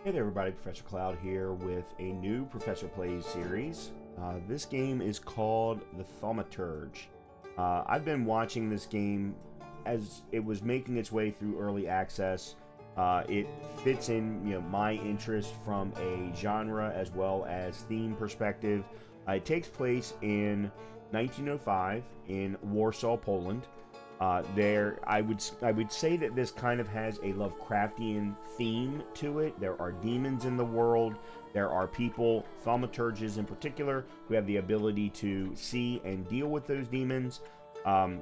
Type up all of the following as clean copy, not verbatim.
Hey there everybody, Professor Cloud here with a new Professor Plays series. This game is called the Thaumaturge. I've been watching this game as it was making its way through early access. It fits in my interest from a genre as well as theme perspective. It takes place in 1905 in Warsaw, Poland. I would say that this kind of has a Lovecraftian theme to it. There are demons in the world. There are people, thaumaturges in particular, who have the ability to see and deal with those demons.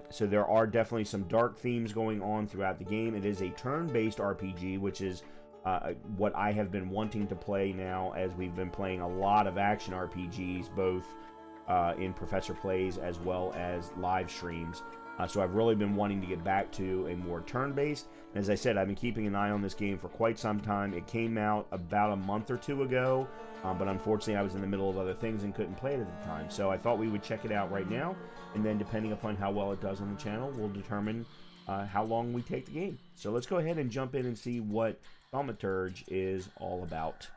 So there are definitely some dark themes going on throughout the game. It is a turn-based RPG, which is what I have been wanting to play now, as we've been playing a lot of action RPGs, both in Professor Plays as well as live streams. So I've really been wanting to get back to a more turn-based. And as I said, I've been keeping an eye on this game for quite some time. It came out about a month or two ago, but unfortunately I was in the middle of other things and couldn't play it at the time. So I thought we would check it out right now, and then depending upon how well it does on the channel, we'll determine how long we take the game. So let's go ahead and jump in and see what Thaumaturge is all about.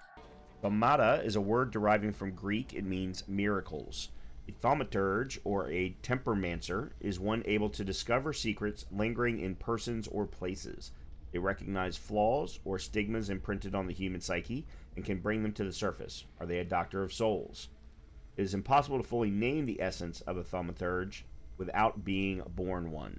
Thaumata is a word deriving from Greek. It means miracles. A thaumaturge, or a tempermancer, is one able to discover secrets lingering in persons or places. They recognize flaws or stigmas imprinted on the human psyche and can bring them to the surface. Are they a doctor of souls? It is impossible to fully name the essence of a thaumaturge without being born one.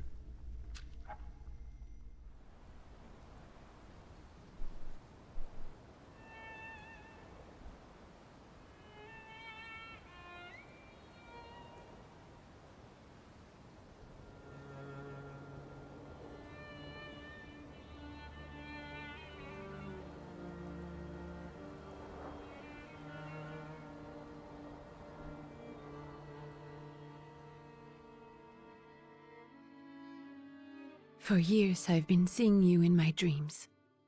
For years I've been seeing you in my dreams,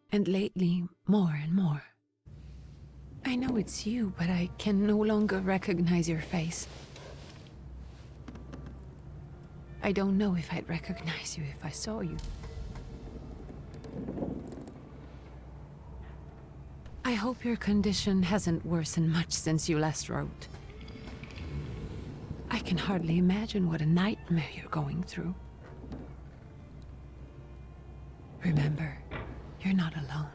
and lately more and more. I know it's you, but I can no longer recognize your face. I don't know if I'd recognize you if I saw you. I hope your condition hasn't worsened much since you last wrote. I can hardly imagine what a nightmare you're going through. Remember, you're not alone.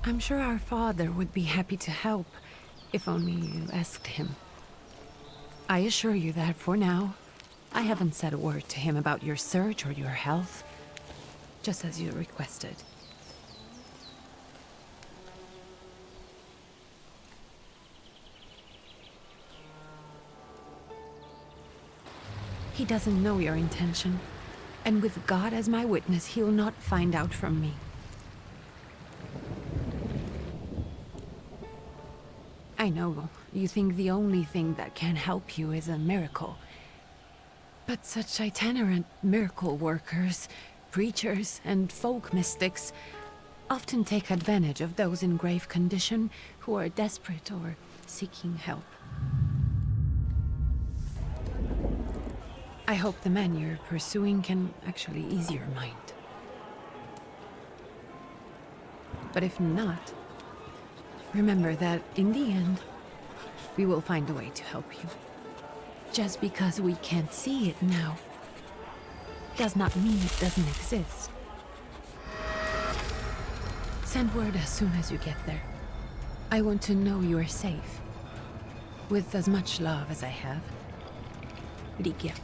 I'm sure our father would be happy to help, if only you asked him. I assure you that for now, I haven't said a word to him about your search or your health, just as you requested. He doesn't know your intention, and with God as my witness, he'll not find out from me. I know you think the only thing that can help you is a miracle, but such itinerant miracle workers, preachers, and folk mystics often take advantage of those in grave condition who are desperate or seeking help. I hope the man you're pursuing can actually ease your mind. But if not, remember that in the end, we will find a way to help you. Just because we can't see it now, does not mean it doesn't exist. Send word as soon as you get there. I want to know you are safe. With as much love as I have. Ligia.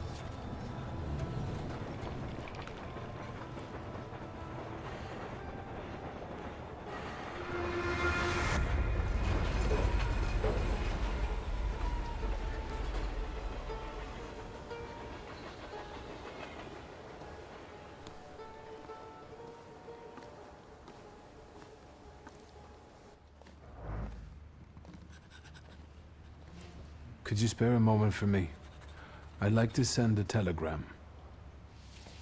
Could you spare a moment for me? I'd like to send a telegram.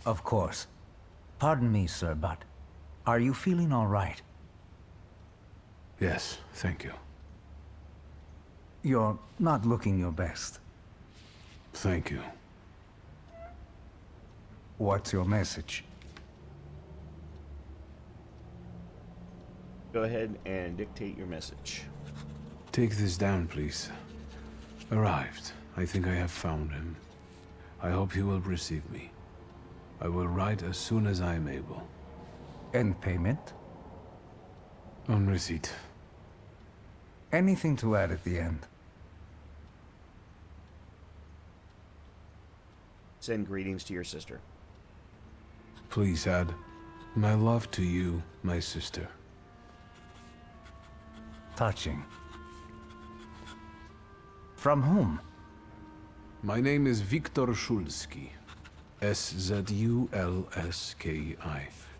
Of course. Pardon me, sir, but are you feeling all right? Yes, thank you. You're not looking your best. Thank you. What's your message? Go ahead and dictate your message. Take this down, please. Arrived. I think I have found him. I hope he will receive me. I will write as soon as I am able. And payment? On receipt. Anything to add at the end? Send greetings to your sister. Please add, my love to you, my sister. Touching. From whom? My name is Viktor Szulski. S-Z-U-L-S-K-I.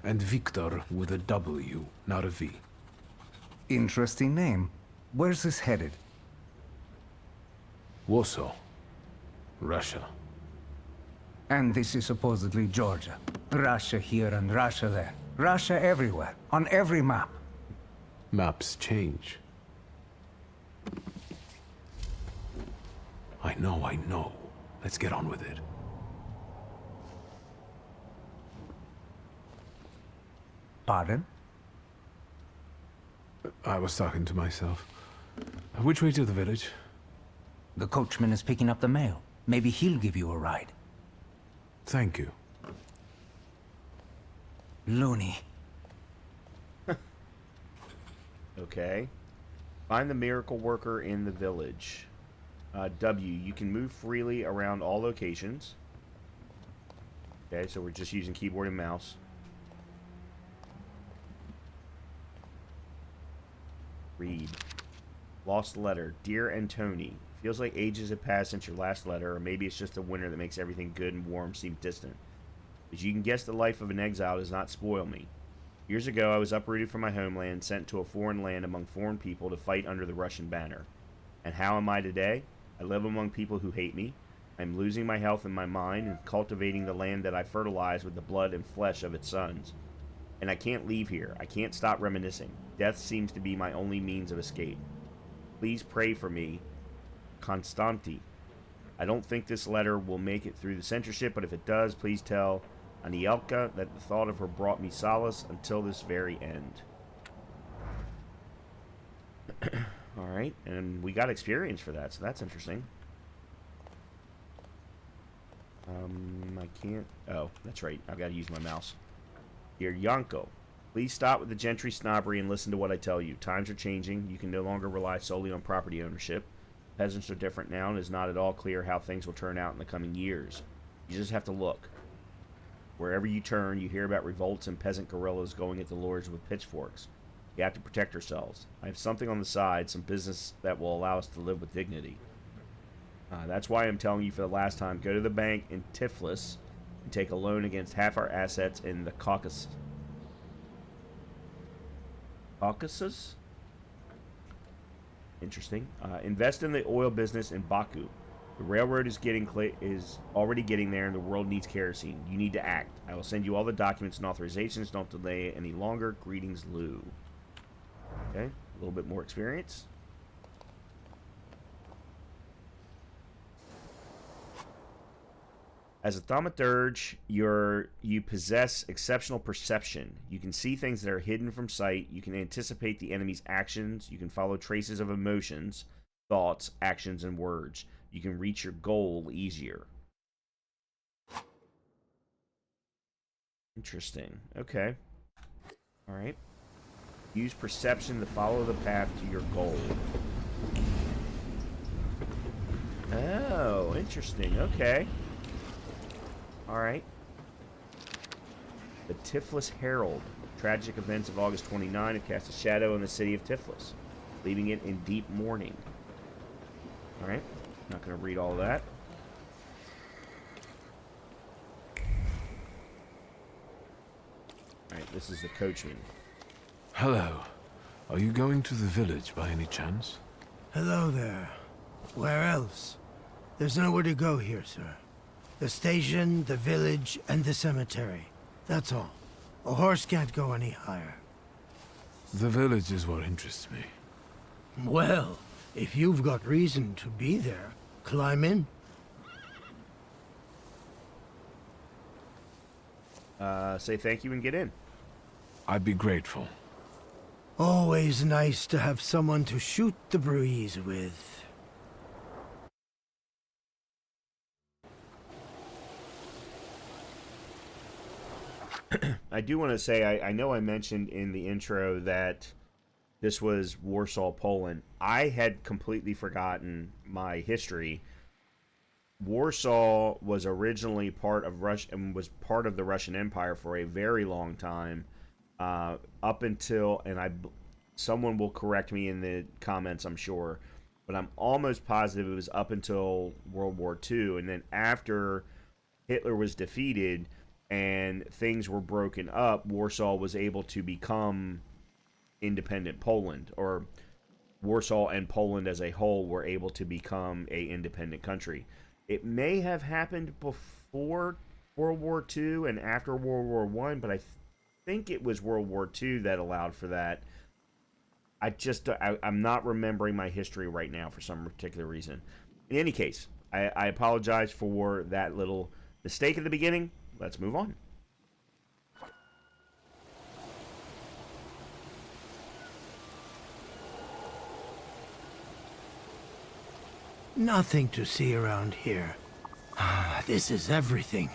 And Viktor with a W, not a V. Interesting name. Where's this headed? Warsaw. Russia. And this is supposedly Georgia. Russia here and Russia there. Russia everywhere, on every map. Maps change. I know. Let's get on with it. Pardon? I was talking to myself. Which way to the village? The coachman is picking up the mail. Maybe he'll give you a ride. Thank you. Loony. Okay. Find the miracle worker in the village. W, you can move freely around all locations. Okay, so we're just using keyboard and mouse. Read. Lost letter. Dear Antoni, feels like ages have passed since your last letter, or maybe it's just the winter that makes everything good and warm seem distant. As you can guess, the life of an exile does not spoil me. Years ago, I was uprooted from my homeland, sent to a foreign land among foreign people to fight under the Russian banner. And how am I today? I live among people who hate me. I am losing my health and my mind, and cultivating the land that I fertilized with the blood and flesh of its sons. And I can't leave here. I can't stop reminiscing. Death seems to be my only means of escape. Please pray for me, Konstanty. I don't think this letter will make it through the censorship, but if it does, please tell Anielka that the thought of her brought me solace until this very end. Alright, and we got experience for that, so that's interesting. I can't... Oh, that's right. I've got to use my mouse. Dear Yanko, please stop with the gentry snobbery and listen to what I tell you. Times are changing. You can no longer rely solely on property ownership. Peasants are different now, and it is not at all clear how things will turn out in the coming years. You just have to look. Wherever you turn, you hear about revolts and peasant guerrillas going at the lords with pitchforks. You have to protect yourselves. I have something on the side, some business that will allow us to live with dignity. That's why I'm telling you for the last time, go to the bank in Tiflis and take a loan against half our assets in the Caucasus. Caucasus? Interesting. Invest in the oil business in Baku. The railroad is already getting there, and the world needs kerosene. You need to act. I will send you all the documents and authorizations. Don't delay any longer. Greetings, Lou. Okay, a little bit more experience. As a Thaumaturge, you possess exceptional perception. You can see things that are hidden from sight. You can anticipate the enemy's actions. You can follow traces of emotions, thoughts, actions, and words. You can reach your goal easier. Interesting. Okay. All right. Use perception to follow the path to your goal. Oh, interesting. Okay. All right. The Tiflis Herald. Tragic events of August 29 have cast a shadow on the city of Tiflis, leaving it in deep mourning. All right. Not going to read all that. Alright, this is the coachman. Hello. Are you going to the village by any chance? Hello there. Where else? There's nowhere to go here, sir. The station, the village, and the cemetery. That's all. A horse can't go any higher. The village is what interests me. Well, if you've got reason to be there, climb in. say thank you and get in. I'd be grateful. Always nice to have someone to shoot the breeze with. I do want to say, I know I mentioned in the intro that this was Warsaw, Poland. I had completely forgotten my history. Warsaw was originally part of Russia and was part of the Russian Empire for a very long time, up until, and someone will correct me in the comments, I'm sure, but I'm almost positive it was up until World War II, and then after Hitler was defeated and things were broken up, Warsaw was able to become independent Poland, or Warsaw and Poland as a whole were able to become a independent country. It may have happened before World War II and after World War I, but I think it was World War II that allowed for that. I'm not remembering my history right now for some particular reason. In any case, I apologize for that little mistake at the beginning. Let's move on. Nothing to see around here. This is everything.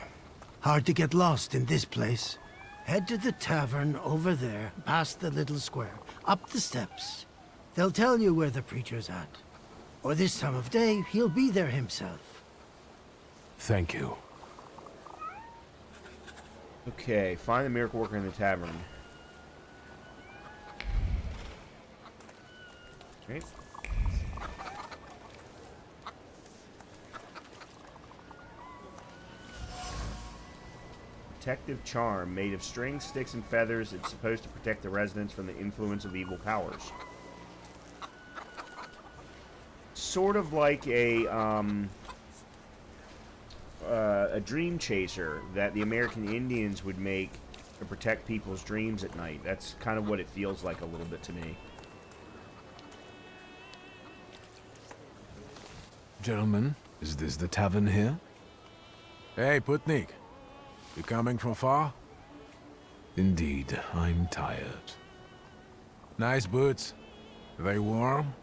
Hard to get lost in this place. Head to the tavern over there, past the little square, up the steps. They'll tell you where the preacher's at. Or this time of day, he'll be there himself. Thank you. Okay, find the miracle worker in the tavern. Okay. Protective charm made of strings, sticks, and feathers. It's supposed to protect the residents from the influence of evil powers. Sort of like a dream chaser that the American Indians would make to protect people's dreams at night. That's kind of what it feels like a little bit to me. Gentlemen, is this the tavern here? Hey, Putnik. You coming from far? Indeed, I'm tired. Nice boots. Are they warm?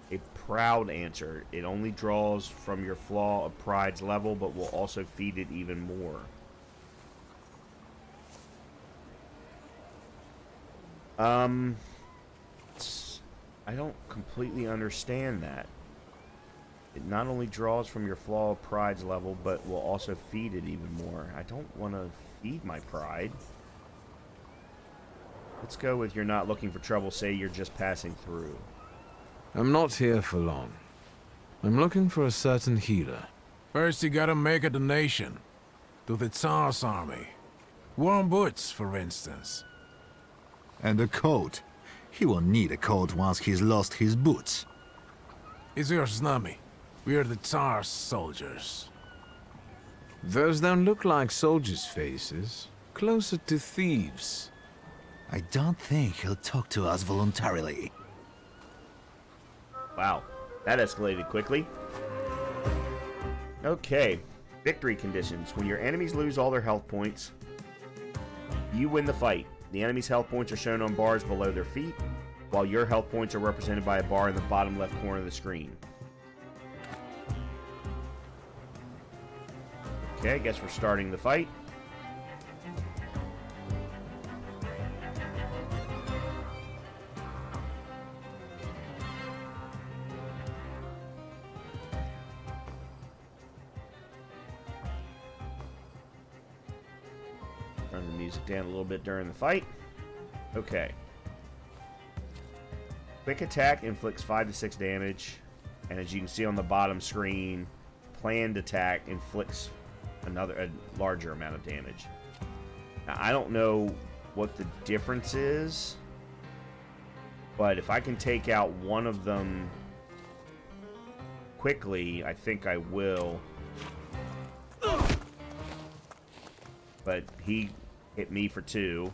A proud answer. It only draws from your flaw of pride's level, but will also feed it even more. I don't completely understand that. It not only draws from your flaw of pride's level, but will also feed it even more. I don't want to feed my pride. Let's go with you're not looking for trouble, say you're just passing through. I'm not here for long. I'm looking for a certain healer. First you gotta make a donation. To the Tsar's army. Warm boots, for instance. And a coat. He will need a coat once he's lost his boots. It's your snummy. We are the Tsar's soldiers. Those don't look like soldiers' faces. Closer to thieves. I don't think he'll talk to us voluntarily. Wow, that escalated quickly. Okay, victory conditions. When your enemies lose all their health points, you win the fight. The enemy's health points are shown on bars below their feet, while your health points are represented by a bar in the bottom left corner of the screen. Okay, I guess we're starting the fight. Turn the music down a little bit during the fight. Okay. Quick attack inflicts 5 to 6 damage, and as you can see on the bottom screen, planned attack inflicts a larger amount of damage. Now, I don't know what the difference is, but if I can take out one of them quickly, I think I will. But he hit me for 2.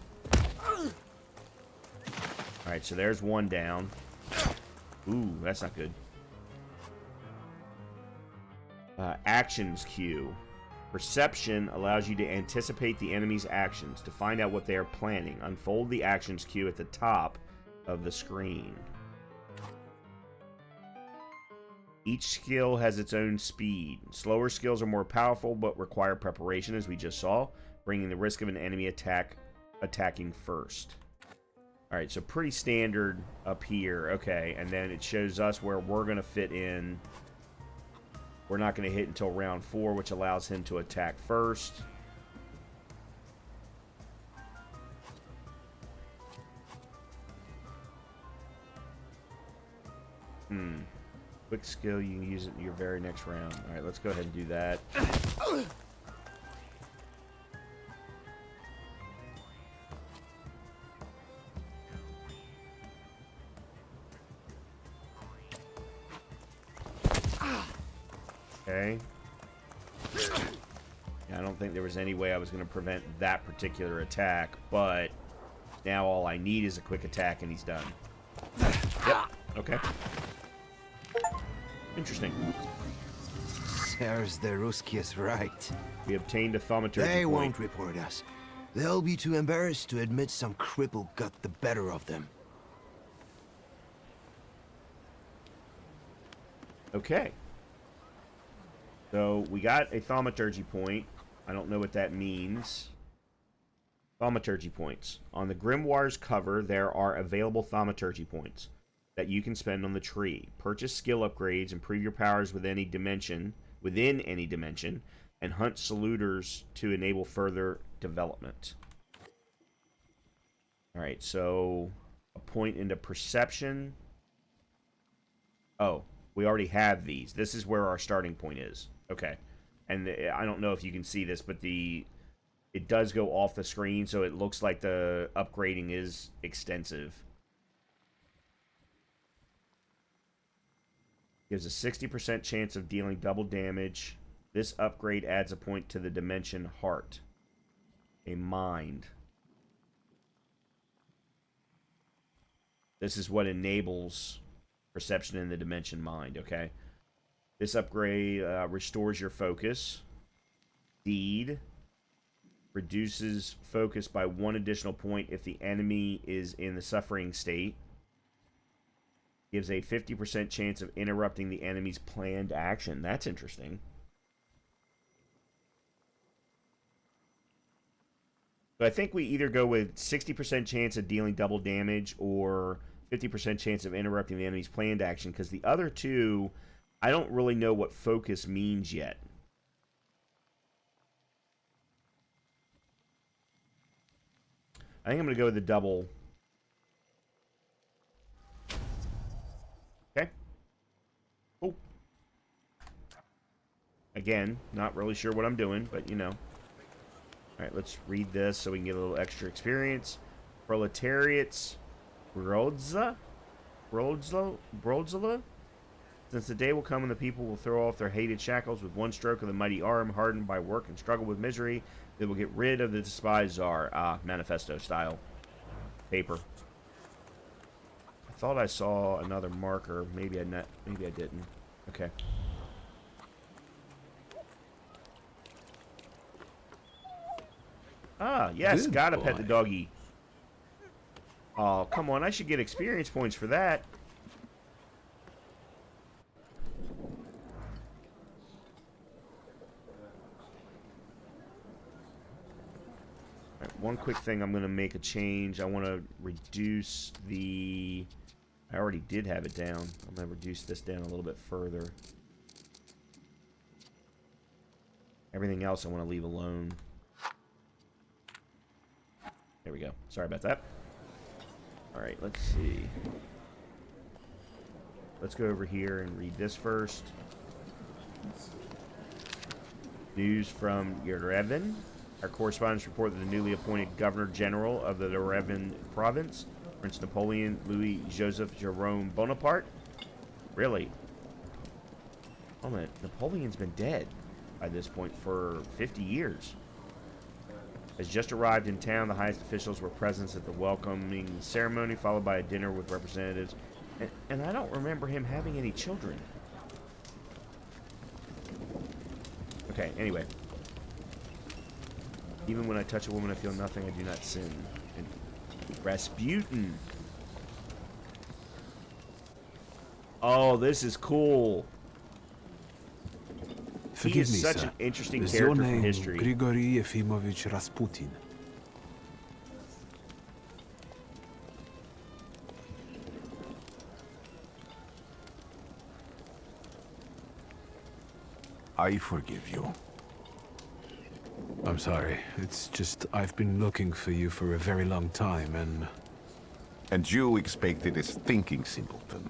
Alright, so there's one down. Ooh, that's not good. Actions queue. Perception allows you to anticipate the enemy's actions. To find out what they are planning, unfold the actions queue at the top of the screen. Each skill has its own speed. Slower skills are more powerful but require preparation, as we just saw, bringing the risk of an enemy attacking first. Alright, so pretty standard up here. Okay, and then it shows us where we're going to fit in. We're not going to hit until round 4, which allows him to attack first. Quick skill, you can use it in your very next round. Alright, let's go ahead and do that. Okay. Yeah, I don't think there was any way I was going to prevent that particular attack, but now all I need is a quick attack and he's done. Yep. Okay. Interesting. Serves the Ruskies right. We obtained a thaumaturge They point. won't report us. They'll be too embarrassed to admit some cripple got the better of them. Okay. So we got a thaumaturgy point. I don't know what that means. Thaumaturgy points. On the Grimoire's cover, there are available thaumaturgy points that you can spend on the tree. Purchase skill upgrades, improve your powers within any dimension, and hunt saluters to enable further development. Alright, so a point into perception. Oh, we already have these. This is where our starting point is. Okay. And I don't know if you can see this, but it does go off the screen, so it looks like the upgrading is extensive. Gives a 60% chance of dealing double damage. This upgrade adds a point to the dimension heart. A mind. This is what enables perception in the dimension mind, okay? This upgrade restores your focus. Deed. Reduces focus by 1 additional point if the enemy is in the suffering state. Gives a 50% chance of interrupting the enemy's planned action. That's interesting. So I think we either go with 60% chance of dealing double damage or 50% chance of interrupting the enemy's planned action, because the other two, I don't really know what focus means yet. I think I'm going to go with the double. Okay. Oh. Again, not really sure what I'm doing, but you know. Alright, let's read this so we can get a little extra experience. Proletariats. Brodzla? Since the day will come when the people will throw off their hated shackles with one stroke of the mighty arm, hardened by work and struggle with misery, they will get rid of the despised czar. Ah, manifesto style. Paper. I thought I saw another marker. Maybe I didn't. Okay. Ah, yes, Good gotta pet boy. the doggy. Oh, come on, I should get experience points for that. Alright, one quick thing, I'm going to make a change. I want to reduce the... I already did have it down. I'm going to reduce this down a little bit further. Everything else I want to leave alone. There we go. Sorry about that. Alright, let's see. Let's go over here and read this first. News from Yerevan. Our correspondents report that the newly appointed Governor General of the Yerevan province, Prince Napoleon Louis Joseph Jerome Bonaparte. Really? Oh man, Napoleon's been dead by this point for 50 years. Has just arrived in town. The highest officials were present at the welcoming ceremony, followed by a dinner with representatives. And I don't remember him having any children. Okay, anyway. Even when I touch a woman, I feel nothing. I do not sin. And Rasputin. Oh, this is cool. Forgive He is me, such sir. an interesting Is your character from name history. Grigory Efimovich Rasputin? I forgive you. I'm sorry. It's just I've been looking for you for a very long time, and... And you expected a thinking simpleton,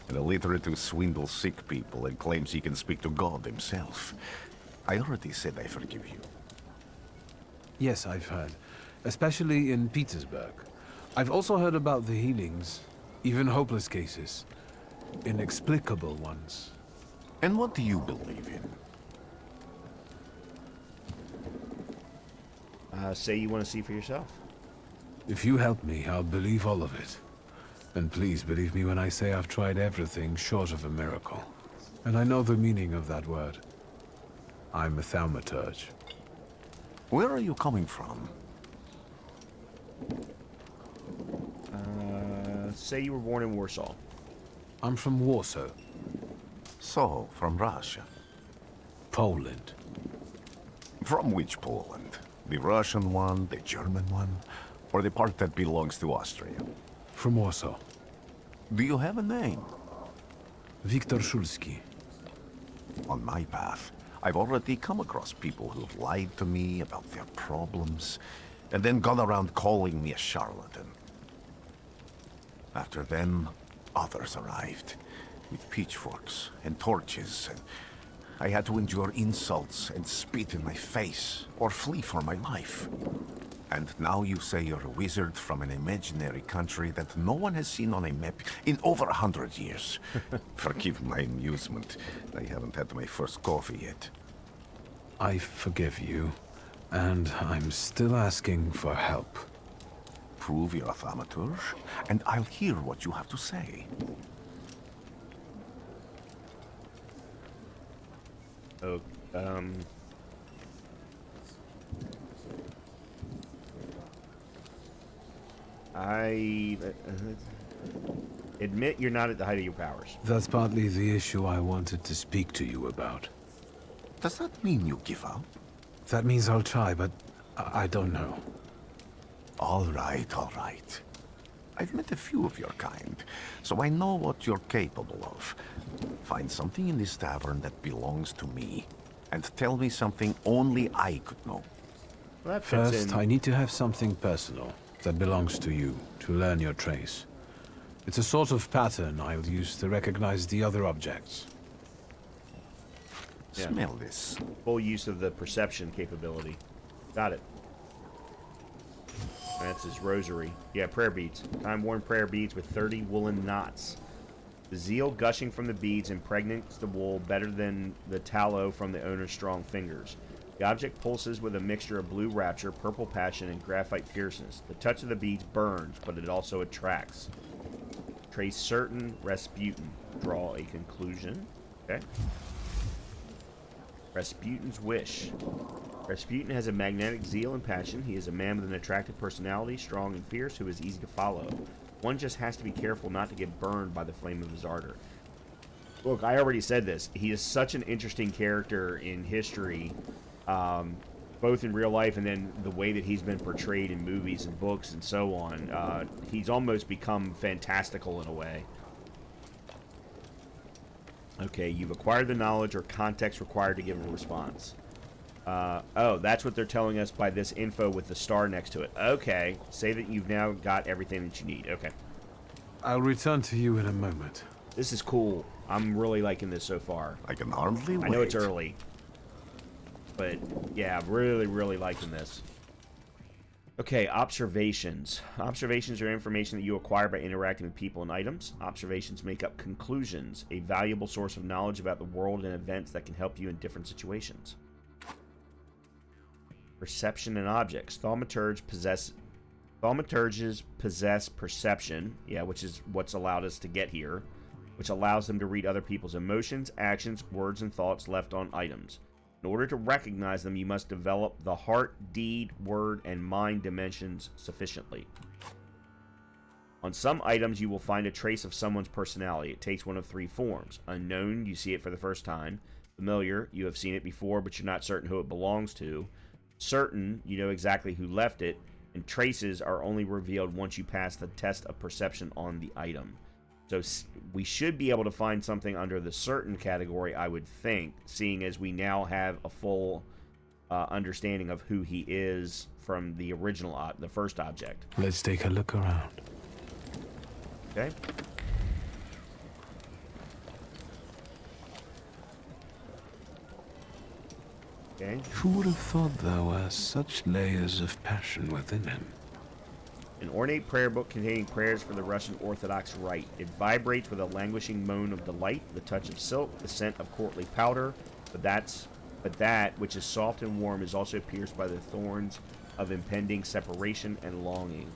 an illiterate who swindles sick people and claims he can speak to God himself. I already said I forgive you. Yes, I've heard. Especially in Petersburg. I've also heard about the healings, even hopeless cases. Inexplicable ones. And what do you believe in? Say you want to see for yourself. If you help me, I'll believe all of it. And please believe me when I say I've tried everything short of a miracle. And I know the meaning of that word. I'm a Thaumaturge. Where are you coming from? Say you were born in Warsaw. I'm from Warsaw, So, from Russia. Poland. From which Poland? The Russian one, the German one, or the part that belongs to Austria? From Warsaw. Do you have a name? Wiktor Szulski. On my path, I've already come across people who've lied to me about their problems, and then gone around calling me a charlatan. After them, others arrived, with pitchforks and torches, and I had to endure insults and spit in my face, or flee for my life. And now you say you're a wizard from an imaginary country that no one has seen on a map in over 100 years. Forgive my amusement. I haven't had my first coffee yet. I forgive you, and I'm still asking for help. Prove you're a Thaumaturge, and I'll hear what you have to say. Oh, I admit you're not at the height of your powers. That's partly the issue I wanted to speak to you about. Does that mean you give up? That means I'll try, but I don't know. All right, all right. I've met a few of your kind, so I know what you're capable of. Find something in this tavern that belongs to me, and tell me something only I could know. Well, that fits First, in. I need to have something personal that belongs to you, to learn your trace. It's a sort of pattern I'll use to recognize the other objects. Yeah. Smell this. Full use of the perception capability. Got it. That's his rosary. Yeah, prayer beads. Time-worn prayer beads with 30 woolen knots. The zeal gushing from the beads impregnates the wool better than the tallow from the owner's strong fingers. The object pulses with a mixture of blue rapture, purple passion, and graphite fierceness. The touch of the beads burns, but it also attracts. Trace certain Rasputin. Draw a conclusion. Okay. Rasputin's wish. Rasputin has a magnetic zeal and passion. He is a man with an attractive personality, strong and fierce, who is easy to follow. One just has to be careful not to get burned by the flame of his ardor. Look, I already said this. He is such an interesting character in history, both in real life and then the way that he's been portrayed in movies and books and so on. He's almost become fantastical in a way. Okay, you've acquired the knowledge or context required to give a response. Oh, that's what they're telling us by this info with the star next to it. Okay, say that you've now got everything that you need. Okay. I'll return to you in a moment. This is cool. I'm really liking this so far. I can hardly wait. I know it's early. But, yeah, really, really liking this. Okay, observations. Observations are information that you acquire by interacting with people and items. Observations make up conclusions, a valuable source of knowledge about the world and events that can help you in different situations. Perception and objects. Thaumaturges possess perception, which is what's allowed us to get here, which allows them to read other people's emotions, actions, words, and thoughts left on items. In order to recognize them, you must develop the heart, deed, word, and mind dimensions sufficiently. On some items, you will find a trace of someone's personality. It takes one of three forms. Unknown, you see it for the first time. Familiar, you have seen it before, but you're not certain who it belongs to. Certain, you know exactly who left it. And traces are only revealed once you pass the test of perception on the item. So we should be able to find something under the certain category, I would think, seeing as we now have a full understanding of who he is from the original, the first object. Let's take a look around. Okay. Okay. Who would have thought there were such layers of passion within him? An ornate prayer book containing prayers for the Russian Orthodox Rite. It vibrates with a languishing moan of delight, the touch of silk, the scent of courtly powder, but that which is soft and warm is also pierced by the thorns of impending separation and longing.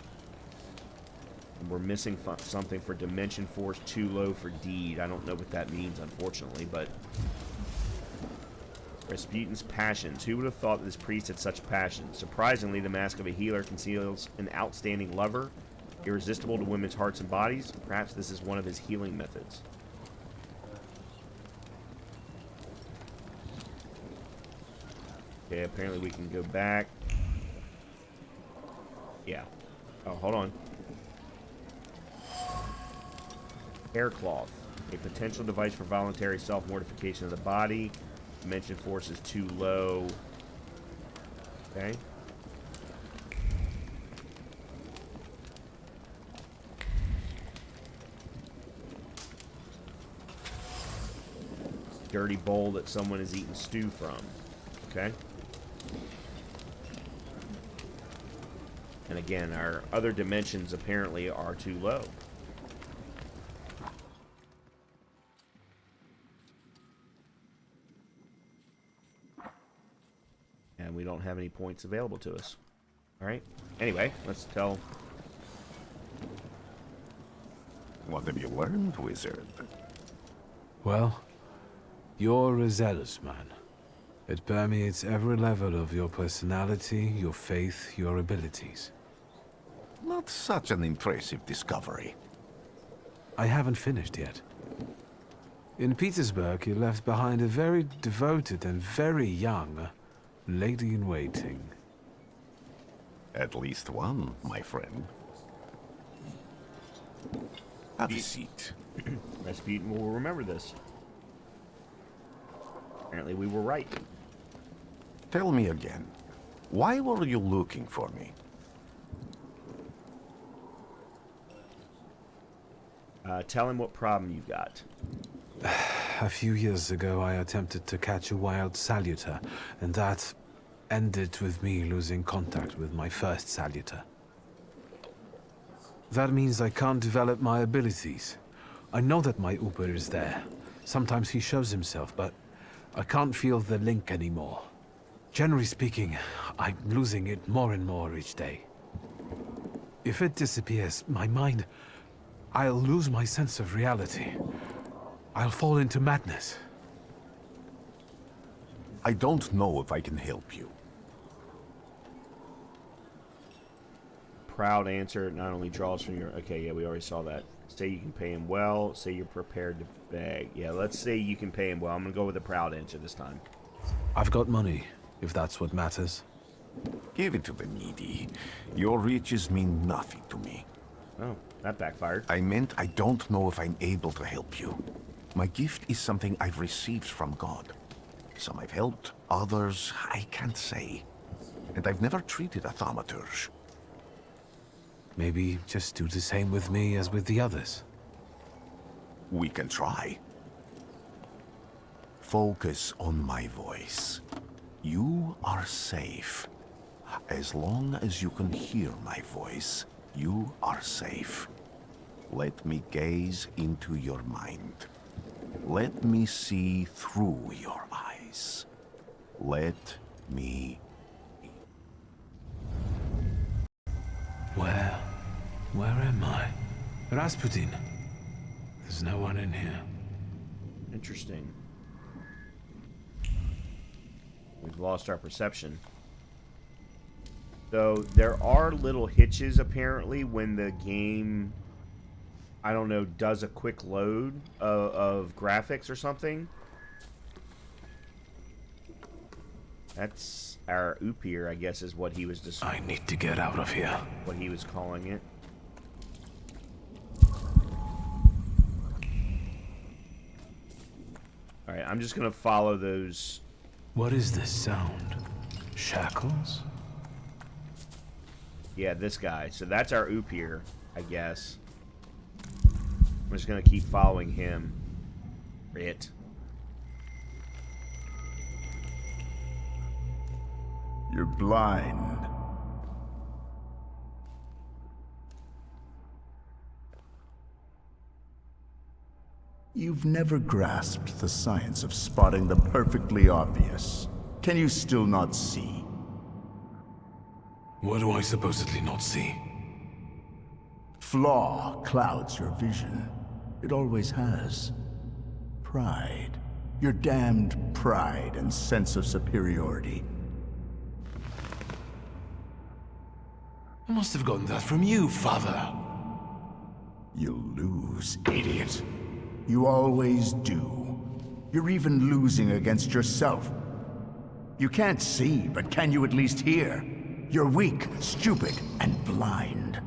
And we're missing something for Dimension Force, too low for deed. I don't know what that means, unfortunately, but... Rasputin's passions. Who would have thought that this priest had such passions? Surprisingly, the mask of a healer conceals an outstanding lover, irresistible to women's hearts and bodies. Perhaps this is one of his healing methods. Okay, apparently we can go back. Yeah. Oh, hold on. Hair cloth. A potential device for voluntary self-mortification of the body. Dimension force is too low. Okay. Dirty bowl that someone is eating stew from. Okay. And again, our other dimensions apparently are too low. And we don't have any points available to us. Alright. Anyway, let's tell... What have you learned, wizard? Well, you're a zealous man. It permeates every level of your personality, your faith, your abilities. Not such an impressive discovery. I haven't finished yet. In Petersburg, you left behind a very devoted and very young lady-in-waiting. At least one, my friend. Have a seat. Rasputin will remember this. Apparently we were right. Tell me again, why were you looking for me? Tell him what problem you've got. A few years ago, I attempted to catch a wild saluter, and that ended with me losing contact with my first saluter. That means I can't develop my abilities. I know that my Uber is there. Sometimes he shows himself, but I can't feel the link anymore. Generally speaking, I'm losing it more and more each day. If it disappears, my mind... I'll lose my sense of reality. I'll fall into madness. I don't know if I can help you. Proud answer not only draws from your... Okay, yeah, we already saw that. Say you can pay him well. Say you're prepared to beg. Yeah, let's say you can pay him well. I'm going to go with a proud answer this time. I've got money, if that's what matters. Give it to the needy. Your riches mean nothing to me. Oh, that backfired. I meant I don't know if I'm able to help you. My gift is something I've received from God. Some I've helped, others I can't say. And I've never treated a Thaumaturge. Maybe just do the same with me as with the others. We can try. Focus on my voice. You are safe. As long as you can hear my voice, you are safe. Let me gaze into your mind. Let me see through your eyes. Let me... Where am I? Rasputin. There's no one in here. Interesting. we've lost our perception. So there are little hitches apparently when the game, I don't know, does a quick load of graphics or something. That's our Upir, I guess, is what he was I need to get out of here. What he was calling it. Alright, I'm just gonna follow those. What is this sound? Shackles? Yeah, this guy. So that's our Upir, I guess. I'm just gonna keep following him. It. You're blind. You've never grasped the science of spotting the perfectly obvious. Can you still not see? What do I supposedly not see? Flaw clouds your vision. It always has. Pride. Your damned pride and sense of superiority. I must have gotten that from you, Father. You'll lose, idiot. You always do. You're even losing against yourself. You can't see, but can you at least hear? You're weak, stupid, and blind.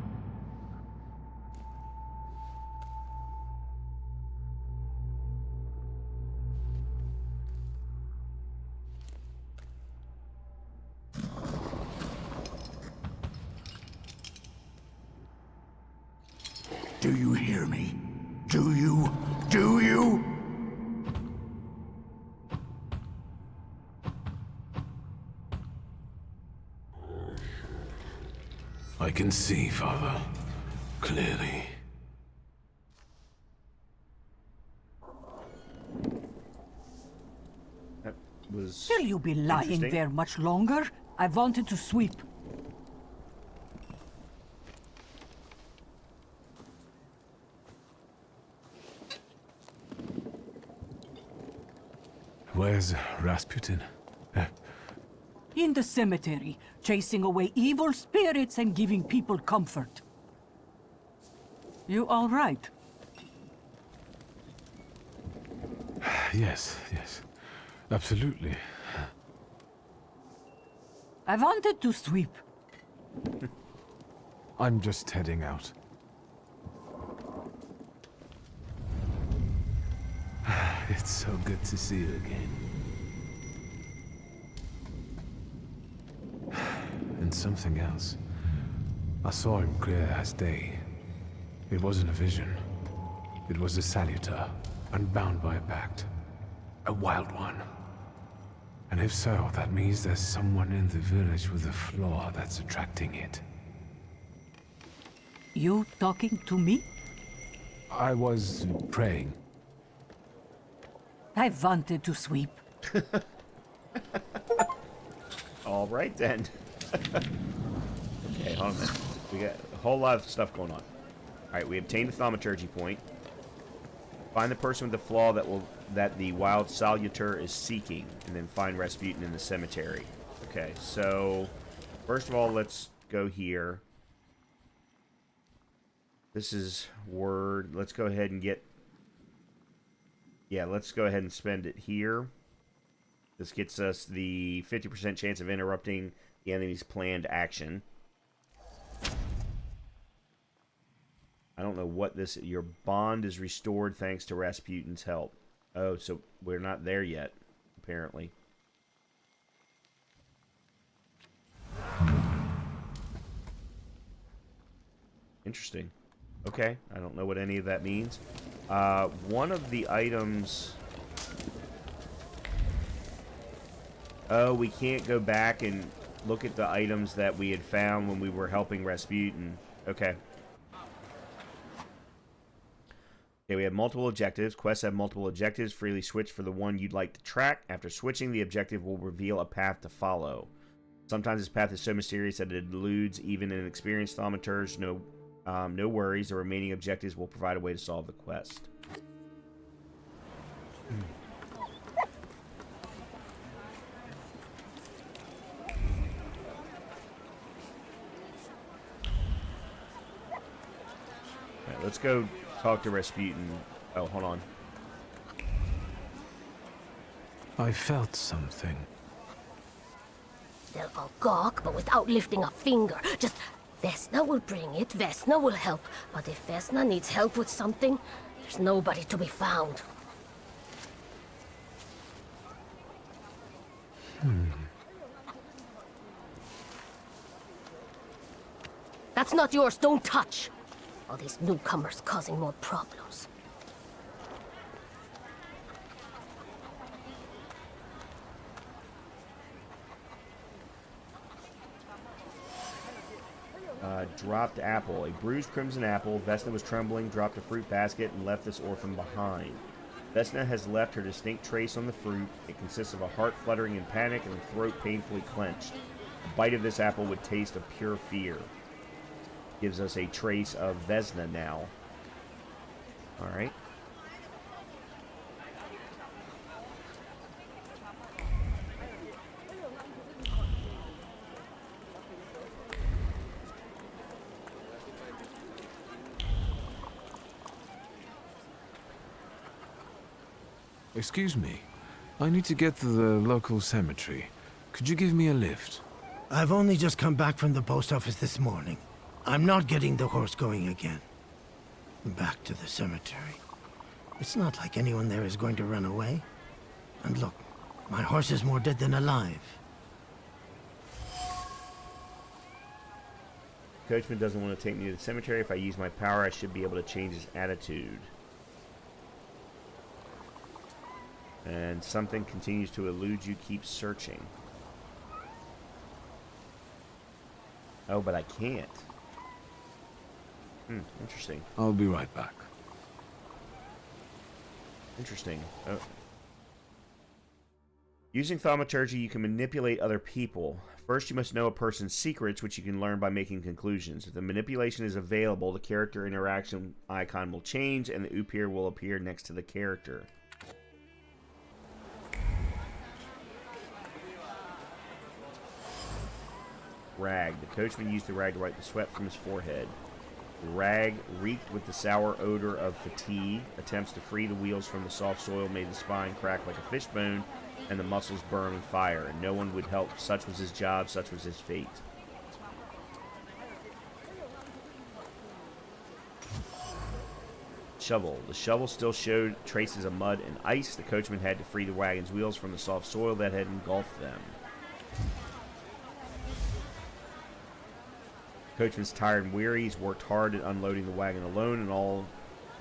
Do you hear me? Do you? Do you? I can see, Father. Clearly. That was Will you be lying there much longer? I wanted to sweep. Where's Rasputin? In the cemetery, chasing away evil spirits and giving people comfort. You all right? Yes. Absolutely. I wanted to sweep. I'm just heading out. It's so good to see you again. And something else. I saw him clear as day. It wasn't a vision. It was a saluter, unbound by a pact. A wild one. And if so, that means there's someone in the village with a flaw that's attracting it. You talking to me? I was praying. I wanted to sweep. all right then. Okay, hold on a minute. We got a whole lot of stuff going on. Alright, we obtained a Thaumaturge point. Find the person with the flaw that the wild saluter is seeking, and then find Rasputin in the cemetery. Okay, so first of all, let's go here. This is word. Let's go ahead and get... Yeah, let's go ahead and spend it here. This gets us the 50% chance of interrupting the enemy's planned action. I don't know what this... Your bond is restored thanks to Rasputin's help. Oh, so we're not there yet, apparently. Interesting. Okay, I don't know what any of that means. One of the items... Oh, we can't go back and look at the items that we had found when we were helping Rasputin. Okay. Okay, we have multiple objectives. Quests have multiple objectives. Freely switch for the one you'd like to track. After switching, the objective will reveal a path to follow. Sometimes this path is so mysterious that it eludes even an experienced thaumaturge. No worries. The remaining objectives will provide a way to solve the quest. let's go talk to Rasputin. Oh, hold on. I felt something. They'll all gawk, but without lifting a finger. Just, Vesna will bring it, Vesna will help. But if Vesna needs help with something, there's nobody to be found. That's not yours, don't touch! All these newcomers causing more problems. Dropped apple. A bruised crimson apple. Vesna was trembling, dropped a fruit basket, and left this orphan behind. Vesna has left her distinct trace on the fruit. It consists of a heart fluttering in panic and a throat painfully clenched. A bite of this apple would taste of pure fear. Gives us a trace of Vesna now. Alright. Excuse me. I need to get to the local cemetery. Could you give me a lift? I've only just come back from the post office this morning. I'm not getting the horse going again. Back to the cemetery. It's not like anyone there is going to run away. And look, my horse is more dead than alive. Coachman doesn't want to take me to the cemetery. If I use my power, I should be able to change his attitude. And something continues to elude you. Keep searching. Oh, but I can't. Interesting. I'll be right back. Interesting. Oh. Using Thaumaturge, you can manipulate other people. First, you must know a person's secrets, which you can learn by making conclusions. If the manipulation is available, the character interaction icon will change, and the Upir will appear next to the character. Rag. The coachman used the rag to wipe the sweat from his forehead. The rag, reeked with the sour odor of fatigue. Attempts to free the wheels from the soft soil made the spine crack like a fishbone, and the muscles burn with fire, and no one would help. Such was his job, such was his fate. Shovel. The shovel still showed traces of mud and ice. The coachman had to free the wagon's wheels from the soft soil that had engulfed them. Coachman's tired and weary. He's worked hard at unloading the wagon alone, and all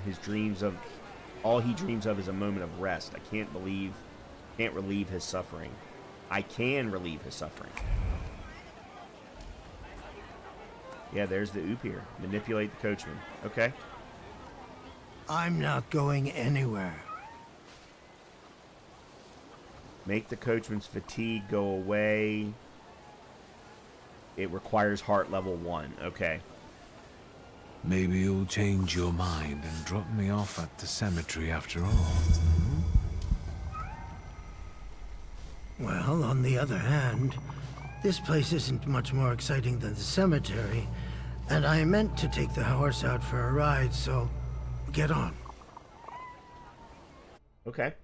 he dreams of is a moment of rest. Can't relieve his suffering. I can relieve his suffering. Yeah, there's the Upir. Manipulate the coachman. Okay. I'm not going anywhere. Make the coachman's fatigue go away. It requires heart level 1. Okay. Maybe you'll change your mind and drop me off at the cemetery after all. Well, on the other hand, this place isn't much more exciting than the cemetery, and I meant to take the horse out for a ride, so get on. Okay.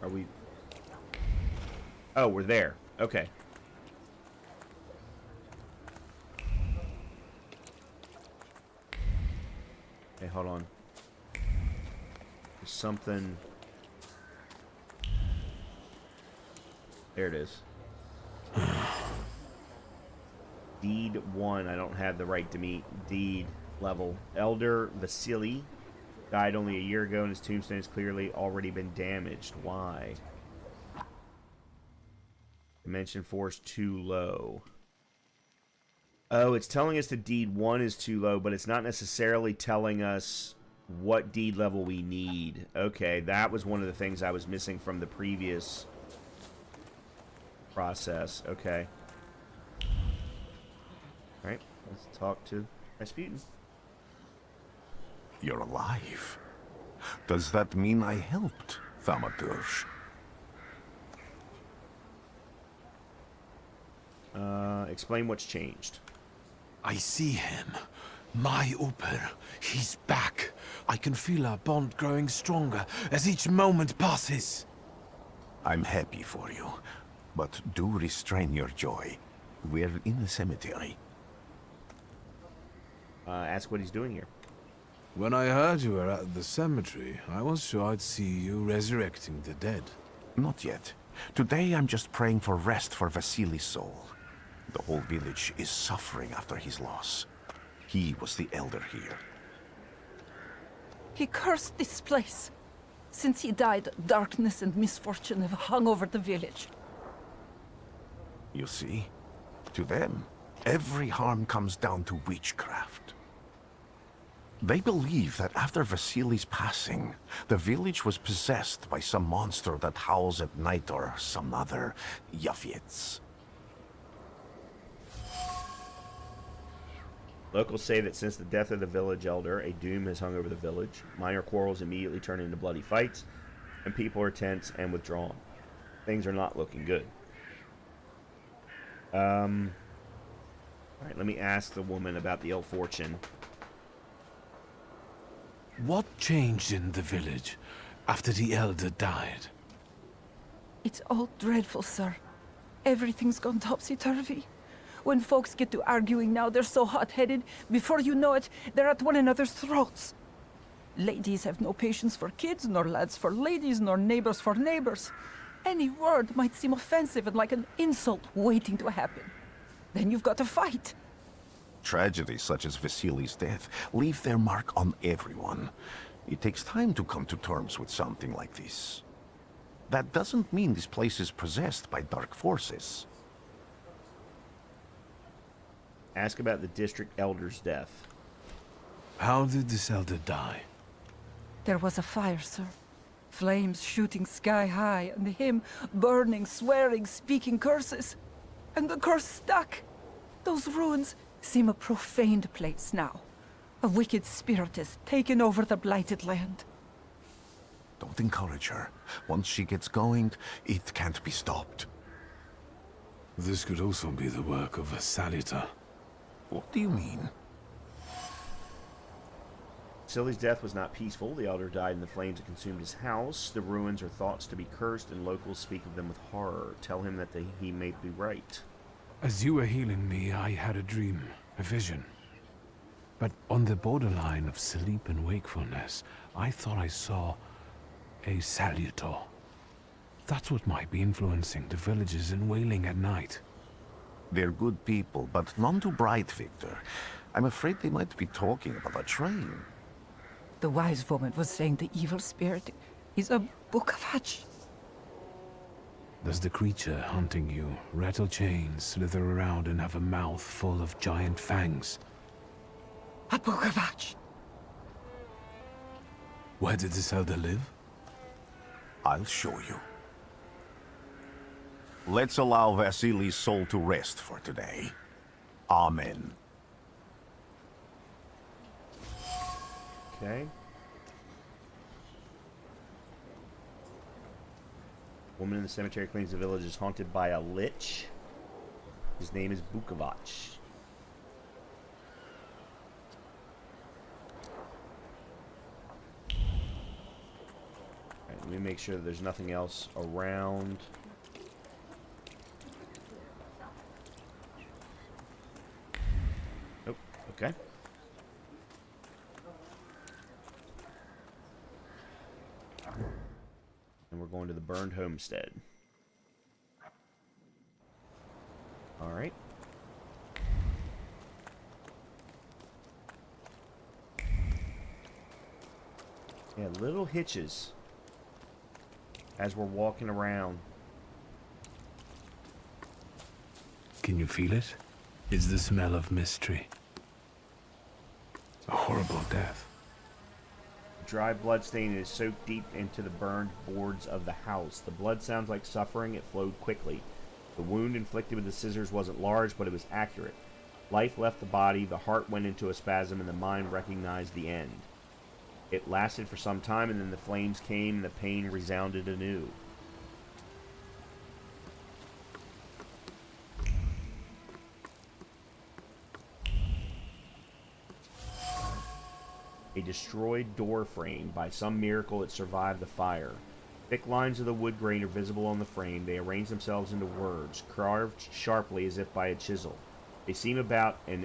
Are we... Oh, we're there. Okay. Hey, hold on. There's something... There it is. Deed 1. I don't have the right to meet. Deed level. Elder Vasily died only a year ago, and his tombstone has clearly already been damaged. Why? Dimension 4 is too low. Oh, it's telling us the deed 1 is too low, but it's not necessarily telling us what deed level we need. Okay, that was one of the things I was missing from the previous process. Okay. Alright, let's talk to Rasputin. You're alive. Does that mean I helped, Thaumaturge? Explain what's changed. I see him. My Uper. He's back. I can feel our bond growing stronger as each moment passes. I'm happy for you, but do restrain your joy. We're in the cemetery. Ask what he's doing here. When I heard you were at the cemetery, I was sure I'd see you resurrecting the dead. Not yet. Today I'm just praying for rest for Vasily's soul. The whole village is suffering after his loss. He was the elder here. He cursed this place. Since he died, darkness and misfortune have hung over the village. You see? To them, every harm comes down to witchcraft. They believe that after Vasily's passing, the village was possessed by some monster that howls at night or some other Yafiets. Locals say that since the death of the village elder, a doom has hung over the village. Minor quarrels immediately turn into bloody fights, and people are tense and withdrawn. Things are not looking good. Alright, let me ask the woman about the ill fortune. What changed in the village after the elder died? It's all dreadful, sir. Everything's gone topsy-turvy. When folks get to arguing now, they're so hot-headed, before you know it, they're at one another's throats. Ladies have no patience for kids, nor lads for ladies, nor neighbors for neighbors. Any word might seem offensive and like an insult waiting to happen. Then you've got to fight. Tragedies such as Vasily's death leave their mark on everyone. It takes time to come to terms with something like this. That doesn't mean this place is possessed by dark forces. Ask about the district elder's death. How did this elder die? There was a fire, sir. Flames shooting sky high, and him burning, swearing, speaking curses. And the curse stuck. Those ruins seem a profaned place now. A wicked spirit has taken over the blighted land. Don't encourage her. Once she gets going, it can't be stopped. This could also be the work of a Salita. What do you mean? Vasily's death was not peaceful. The elder died in the flames that consumed his house. The ruins are thought to be cursed, and locals speak of them with horror. Tell him that he may be right. As you were healing me, I had a dream, a vision. But on the borderline of sleep and wakefulness, I thought I saw a Salutor. That's what might be influencing the villagers in Wailing at night. They're good people, but none too bright, Victor. I'm afraid they might be talking about a train. The wise woman was saying the evil spirit is a book of hatch. Does the creature hunting you rattle chains, slither around, and have a mouth full of giant fangs? A book of hatch. Where did this elder live? I'll show you. Let's allow Vasily's soul to rest for today. Amen. Okay. Woman in the cemetery claims the village is haunted by a lich. His name is Bukovac. Alright, let me make sure that there's nothing else around. Nope. Okay. And we're going to the burned homestead. Alright. Yeah, little hitches as we're walking around. Can you feel it? It's the smell of mystery. A horrible death. Dry blood stain is soaked deep into the burned boards of the house. The blood sounds like suffering. It flowed quickly. The wound inflicted with the scissors wasn't large, but it was accurate. Life left the body, the heart went into a spasm, and the mind recognized the end. It lasted for some time, and then the flames came, and the pain resounded anew. A destroyed door frame. By some miracle, it survived the fire. Thick lines of the wood grain are visible on the frame. They arrange themselves into words, carved sharply as if by a chisel. They scream about an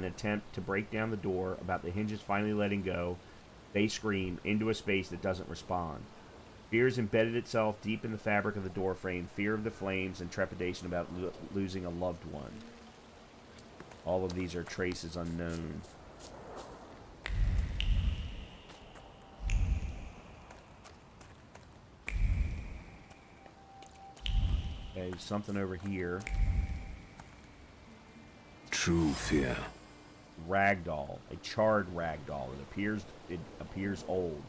attempt to break down the door, about the hinges finally letting go. They scream into a space that doesn't respond. Fear has embedded itself deep in the fabric of the door frame, fear of the flames and trepidation about losing a loved one. All of these are traces unknown. Okay, something over here. True fear. Ragdoll, a charred ragdoll. It appears old.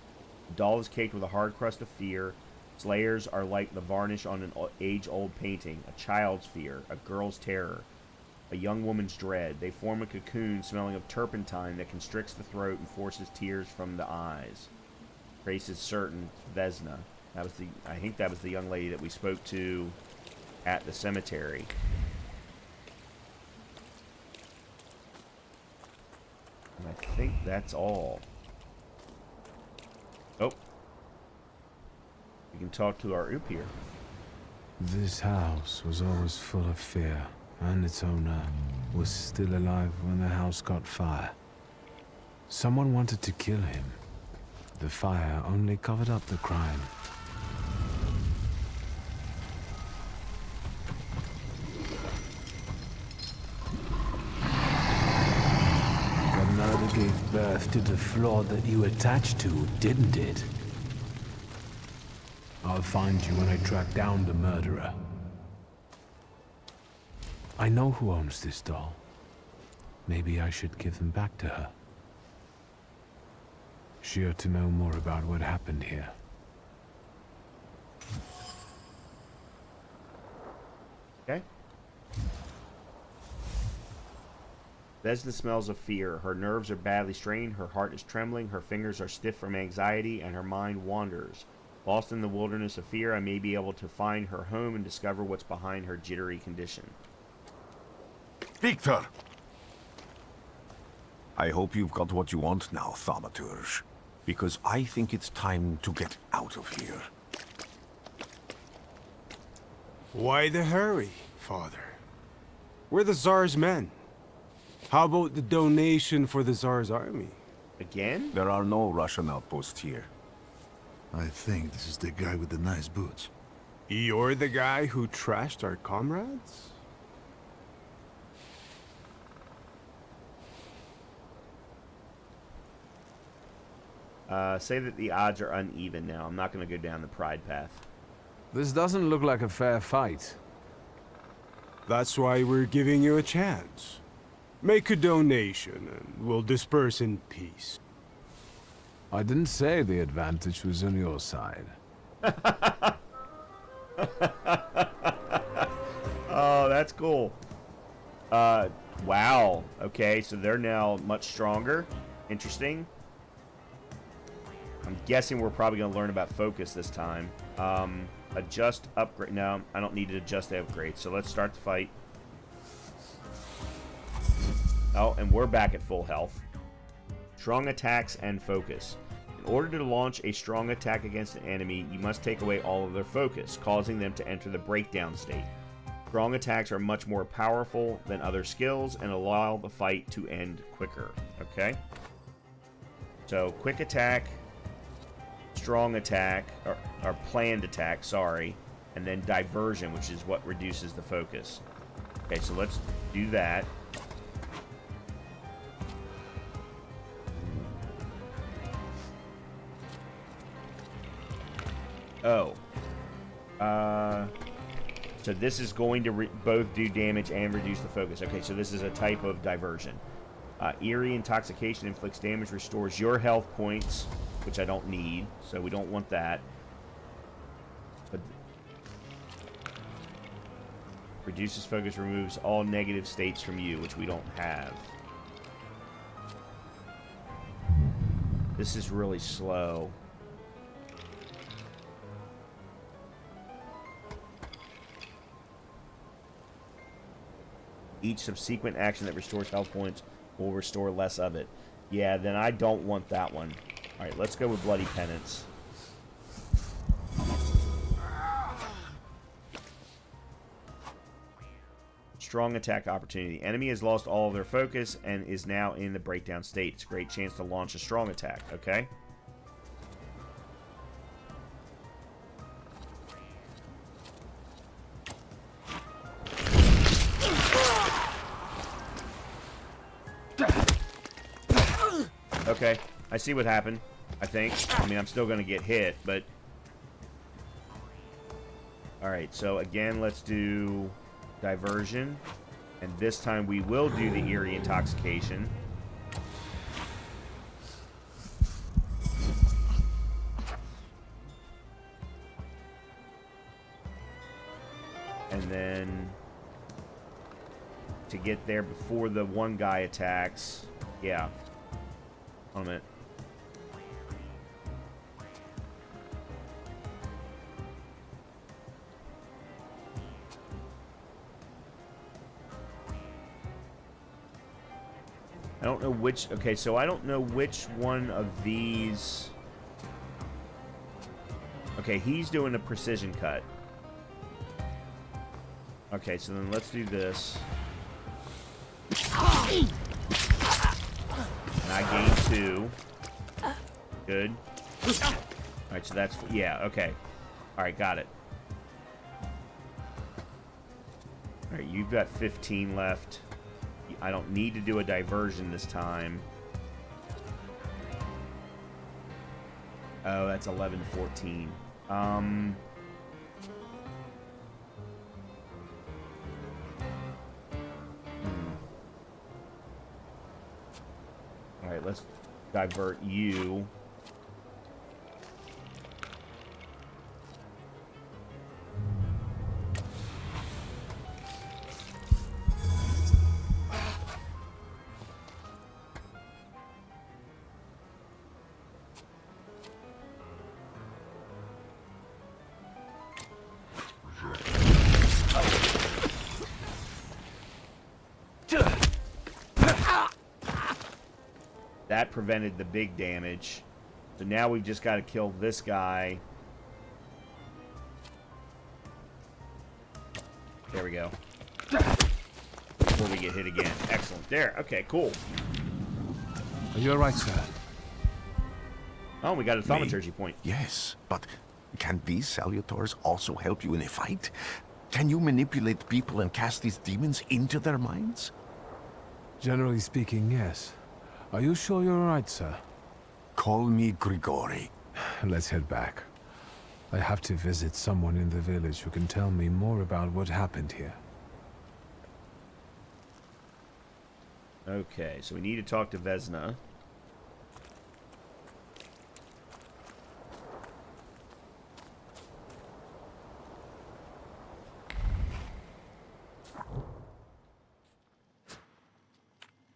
The doll is caked with a hard crust of fear. Its layers are like the varnish on an age-old painting. A child's fear, a girl's terror, a young woman's dread. They form a cocoon smelling of turpentine that constricts the throat and forces tears from the eyes. Race is certain. Vesna. I think that was the young lady that we spoke to at the cemetery. And I think that's all. Oh. We can talk to our oop here. This house was always full of fear, and its owner was still alive when the house caught fire. Someone wanted to kill him. The fire only covered up the crime. The murder gave birth to the flaw that you attached to, didn't it? I'll find you when I track down the murderer. I know who owns this doll. Maybe I should give them back to her. She ought to know more about what happened here. Okay. Vesna smells of fear. Her nerves are badly strained, her heart is trembling, her fingers are stiff from anxiety, and her mind wanders. Lost in the wilderness of fear, I may be able to find her home and discover what's behind her jittery condition. Victor! I hope you've got what you want now, Thaumaturge. Because I think it's time to get out of here. Why the hurry, Father? We're the Tsar's men. How about the donation for the Tsar's army? Again? There are no Russian outposts here. I think this is the guy with the nice boots. You're the guy who trashed our comrades? Say that the odds are uneven now. I'm not going to go down the pride path. This doesn't look like a fair fight. That's why we're giving you a chance. Make a donation and we'll disperse in peace. I didn't say the advantage was on your side. Oh, that's cool. Wow. Okay, so they're now much stronger. Interesting. I'm guessing we're probably going to learn about focus this time. Adjust, upgrade. No, I don't need to adjust the upgrade. So let's start the fight. Oh, and we're back at full health. Strong attacks and focus. In order to launch a strong attack against an enemy, you must take away all of their focus, causing them to enter the breakdown state. Strong attacks are much more powerful than other skills and allow the fight to end quicker. Okay? So, quick attack, strong attack, or planned attack, sorry, and then diversion, which is what reduces the focus. Okay, so let's do that. Oh. So this is going to both do damage and reduce the focus. Okay, so this is a type of diversion. Eerie Intoxication inflicts damage, restores your health points, which I don't need, so we don't want that. But Reduces focus, removes all negative states from you, which we don't have. This is really slow. Each subsequent action that restores health points will restore less of it. Yeah, then I don't want that one. Alright, let's go with Bloody Penance. Strong attack opportunity. Enemy has lost all of their focus and is now in the breakdown state. It's a great chance to launch a strong attack, okay? Okay, I see what happened, I think. I mean, I'm still going to get hit, but... Alright, so again, let's do Diversion. And this time we will do the Eerie Intoxication. And then... to get there before the one guy attacks... Yeah. Hold on a minute. I don't know which... Okay, so I don't know which one of these... Okay, he's doing a precision cut. Okay, so then let's do this. And I gain 2. Good. Alright, so that's... Yeah, okay. Alright, got it. Alright, you've got 15 left. I don't need to do a diversion this time. Oh, that's 11 to 14. Alright, let's divert you. That prevented the big damage. So now we've just got to kill this guy. There we go. Before we get hit again. Excellent. There. Okay, cool. Are you alright, sir? Oh, we got a Thaumaturge point. Yes, but can these salutors also help you in a fight? Can you manipulate people and cast these demons into their minds? Generally speaking, yes. Are you sure you're alright, sir? Call me Grigori. Let's head back. I have to visit someone in the village who can tell me more about what happened here. Okay, so we need to talk to Vesna.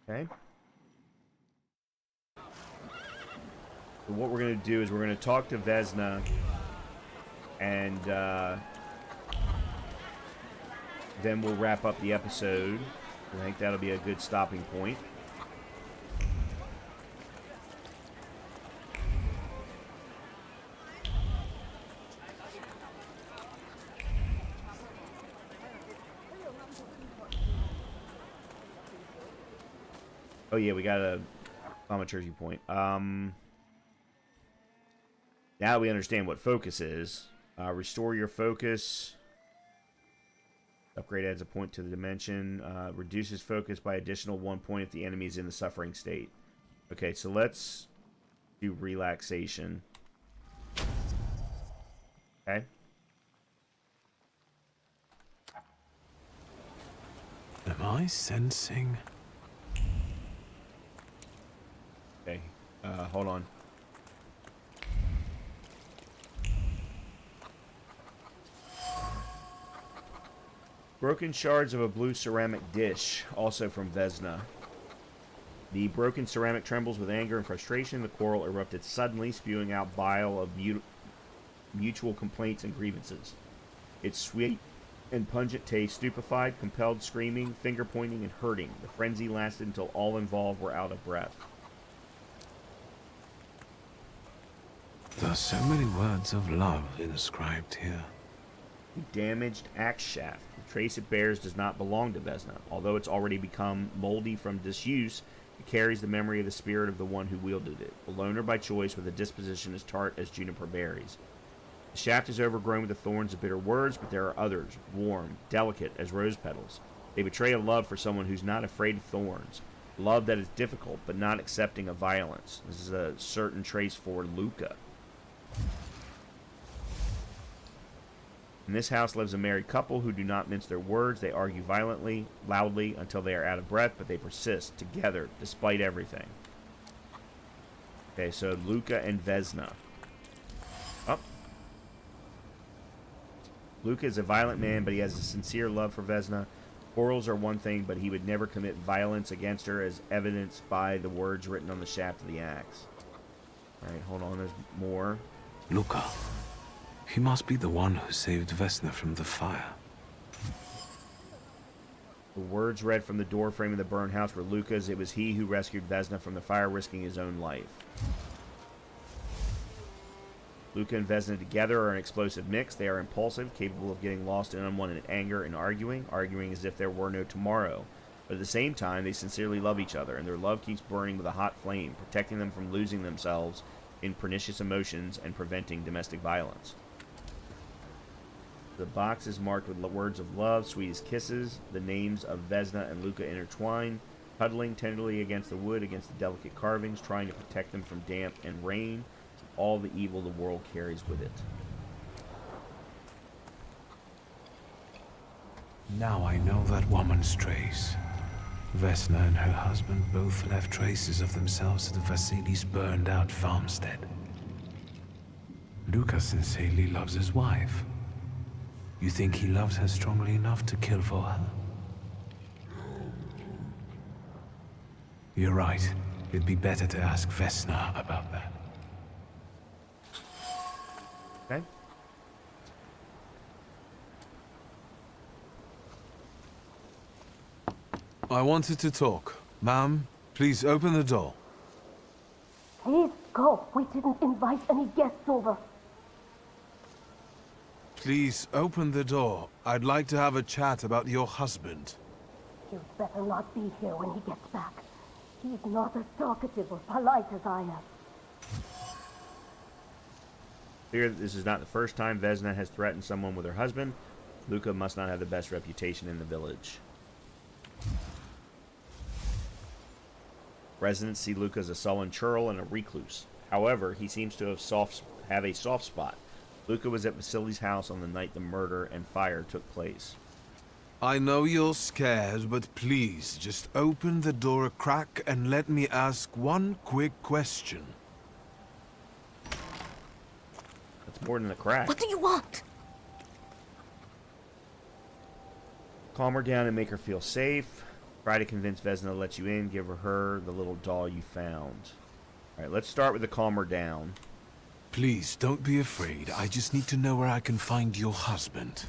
Okay. So what we're going to do is we're going to talk to Vesna, and then we'll wrap up the episode. I think that'll be a good stopping point. Oh yeah, we got a Thaumaturge point. Now we understand what focus is. Restore your focus. Upgrade adds a point to the dimension. Reduces focus by additional 1 point if the enemy is in the suffering state. Okay, so let's do relaxation. Okay. Am I sensing? Okay, hold on. Broken shards of a blue ceramic dish, also from Vesna. The broken ceramic trembles with anger and frustration. The quarrel erupted suddenly, spewing out bile of mutual complaints and grievances. Its sweet and pungent taste stupefied, compelled screaming, finger-pointing, and hurting. The frenzy lasted until all involved were out of breath. There are so many words of love inscribed here. The damaged axe shaft. The trace it bears does not belong to Vesna. Although it's already become moldy from disuse, it carries the memory of the spirit of the one who wielded it, alone or by choice, with a disposition as tart as juniper berries. The shaft is overgrown with the thorns of bitter words, but there are others, warm, delicate as rose petals. They betray a love for someone who's not afraid of thorns. Love that is difficult, but not accepting of violence. This is a certain trace for Luca. In this house lives a married couple who do not mince their words. They argue violently, loudly, until they are out of breath, but they persist, together, despite everything. Okay, so Luca and Vesna. Oh. Luca is a violent man, but he has a sincere love for Vesna. Quarrels are one thing, but he would never commit violence against her, as evidenced by the words written on the shaft of the axe. Alright, hold on, there's more. Luca. He must be the one who saved Vesna from the fire. The words read from the doorframe of the burned house were Luca's. It was he who rescued Vesna from the fire, risking his own life. Luca and Vesna together are an explosive mix. They are impulsive, capable of getting lost in unwanted anger and arguing as if there were no tomorrow. But at the same time, they sincerely love each other, and their love keeps burning with a hot flame, protecting them from losing themselves in pernicious emotions and preventing domestic violence. The box is marked with words of love, sweet as kisses. The names of Vesna and Luca intertwine, huddling tenderly against the wood, against the delicate carvings, trying to protect them from damp and rain, all the evil the world carries with it. Now I know that woman's trace. Vesna and her husband both left traces of themselves at Vasili's burned-out farmstead. Luca sincerely loves his wife. You think he loves her strongly enough to kill for her? You're right. It'd be better to ask Vesna about that. Okay. I wanted to talk. Ma'am, please open the door. Please go. We didn't invite any guests over. Please open the door. I'd like to have a chat about your husband. You'd better not be here when he gets back. He's not as talkative or polite as I am. Clear that this is not the first time Vesna has threatened someone with her husband. Luca must not have the best reputation in the village. Residents see Luca as a sullen churl and a recluse. However, he seems to have a soft spot. Luca was at Vasili's house on the night the murder and fire took place. I know you're scared, but please, just open the door a crack and let me ask one quick question. That's more than a crack. What do you want? Calm her down and make her feel safe. Try to convince Vesna to let you in. Give her the little doll you found. Alright, let's start with the calm her down. Please, don't be afraid. I just need to know where I can find your husband.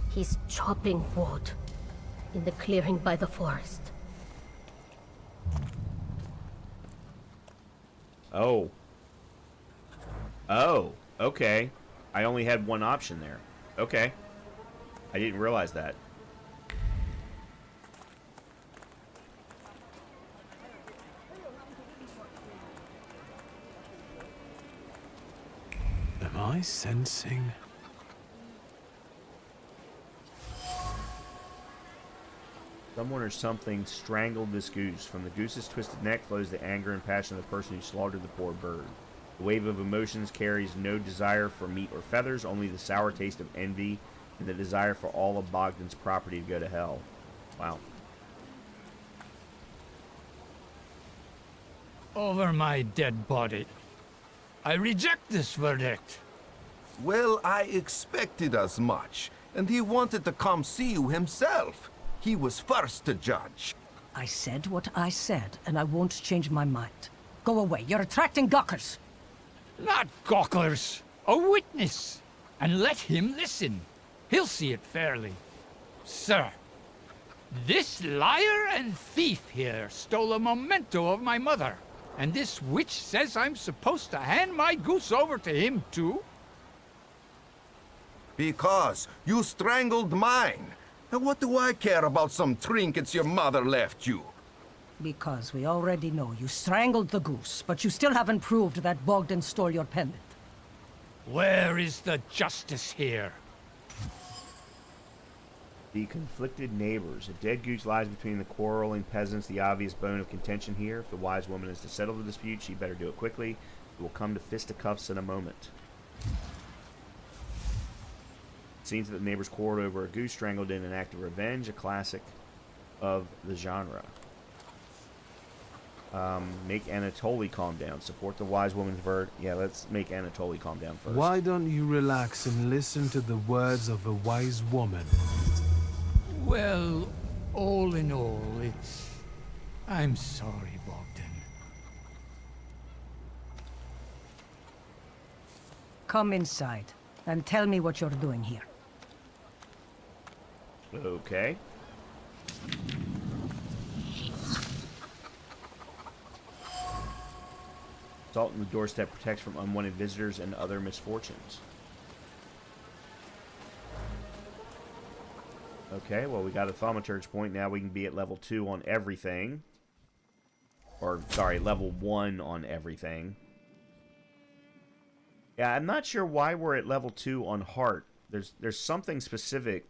He's chopping wood in the clearing by the forest. Oh. Oh, okay. I only had one option there. Okay. I didn't realize that. Am I sensing? Someone or something strangled this goose. From the goose's twisted neck flows the anger and passion of the person who slaughtered the poor bird. The wave of emotions carries no desire for meat or feathers, only the sour taste of envy and the desire for all of Bogdan's property to go to hell. Wow. Over my dead body. I reject this verdict. Well, I expected as much. And he wanted to come see you himself. He was first to judge. I said what I said, and I won't change my mind. Go away. You're attracting gawkers. Not gawkers. A witness. And let him listen. He'll see it fairly. Sir, this liar and thief here stole a memento of my mother. And this witch says I'm supposed to hand my goose over to him too? Because you strangled mine. And what do I care about some trinkets your mother left you? Because we already know you strangled the goose, but you still haven't proved that Bogdan stole your pendant. Where is the justice here? The conflicted neighbors. A dead goose lies between the quarreling peasants, the obvious bone of contention here. If the wise woman is to settle the dispute, she better do it quickly. It will come to fisticuffs in a moment. It seems that the neighbors quarreled over a goose strangled in an act of revenge, a classic of the genre. Make Anatoly calm down. Support the wise woman's verdict. Yeah, let's make Anatoly calm down first. Why don't you relax and listen to the words of a wise woman? Well, all in all, I'm sorry, Bogdan. Come inside, and tell me what you're doing here. Okay. Salt on the doorstep protects from unwanted visitors and other misfortunes. Okay, well, we got a Thaumaturge point. Now we can be at level 2 on everything. Or, sorry, level 1 on everything. Yeah, I'm not sure why we're at level 2 on heart. There's something specific.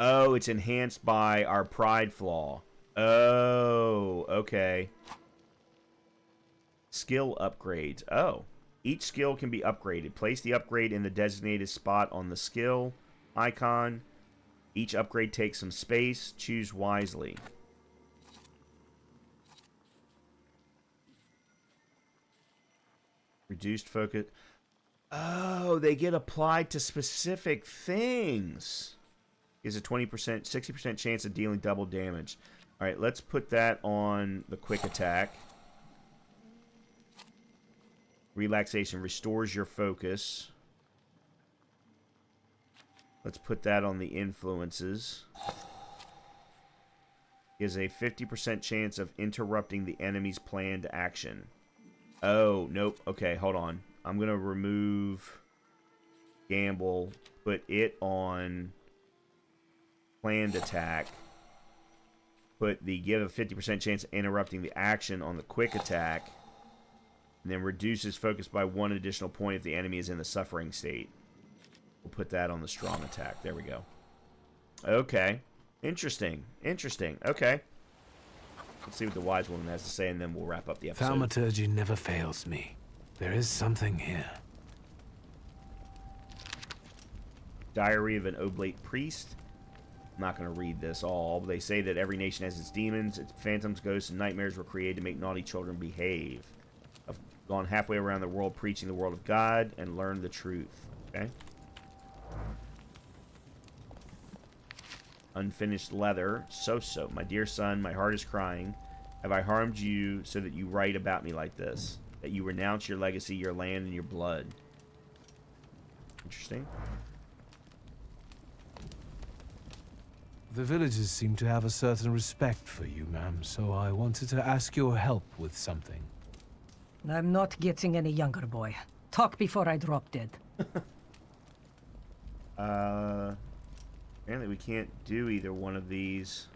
Oh, it's enhanced by our pride flaw. Oh, okay. Skill upgrades. Oh. Each skill can be upgraded. Place the upgrade in the designated spot on the skill icon. Each upgrade takes some space. Choose wisely. Reduced focus. Oh, they get applied to specific things. Is a 20%, 60% chance of dealing double damage. All right, let's put that on the quick attack. Relaxation restores your focus. Let's put that on the influences. Is a 50% chance of interrupting the enemy's planned action. Oh, nope. Okay, hold on. I'm going to remove Gamble, put it on planned attack. Put the give a 50% chance of interrupting the action on the quick attack. And then reduces focus by 1 additional point if the enemy is in the suffering state. We'll put that on the strong attack. There we go. Okay. Interesting. Interesting. Okay. Let's see what the wise woman has to say, and then we'll wrap up the episode. Thaumaturge never fails me. There is something here. Diary of an Oblate Priest. I'm not going to read this all, but they say that every nation has its demons, its phantoms, ghosts, and nightmares were created to make naughty children behave. I've gone halfway around the world preaching the word of God and learned the truth. Okay? Unfinished leather. So. My dear son, my heart is crying. Have I harmed you so that you write about me like this? That you renounce your legacy, your land, and your blood? Interesting. The villagers seem to have a certain respect for you, ma'am, so I wanted to ask your help with something. I'm not getting any younger, boy. Talk before I drop dead. Apparently we can't do either one of these.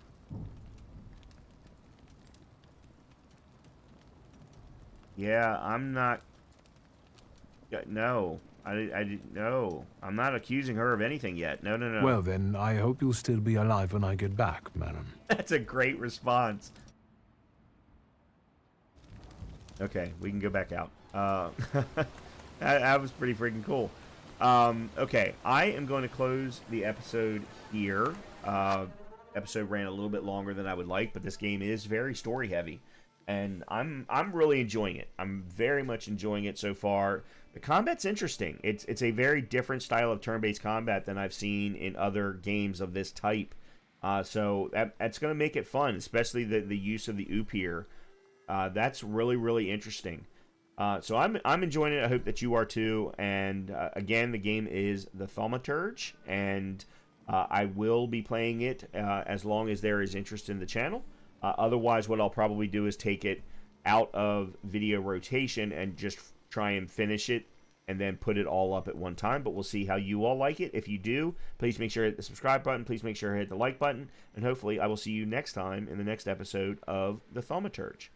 Yeah, I'm not... No. I didn't know. I'm not accusing her of anything yet. No. Well, then, I hope you'll still be alive when I get back, madam. That's a great response. Okay, we can go back out. That was pretty freaking cool. Okay, I am going to close the episode here. Episode ran a little bit longer than I would like, but this game is very story heavy. and I'm really enjoying it. I'm very much enjoying it so far. The combat's interesting. It's a very different style of turn-based combat than I've seen in other games of this type. So that's going to make it fun, especially the use of the oop here. That's really interesting. So I'm enjoying it. I hope that you are too. And again, the game is the Thaumaturge, and I will be playing it as long as there is interest in the channel. Otherwise, what I'll probably do is take it out of video rotation and just try and finish it and then put it all up at one time. But we'll see how you all like it. If you do, please make sure to hit the subscribe button. Please make sure to hit the like button. And hopefully I will see you next time in the next episode of the Thaumaturge.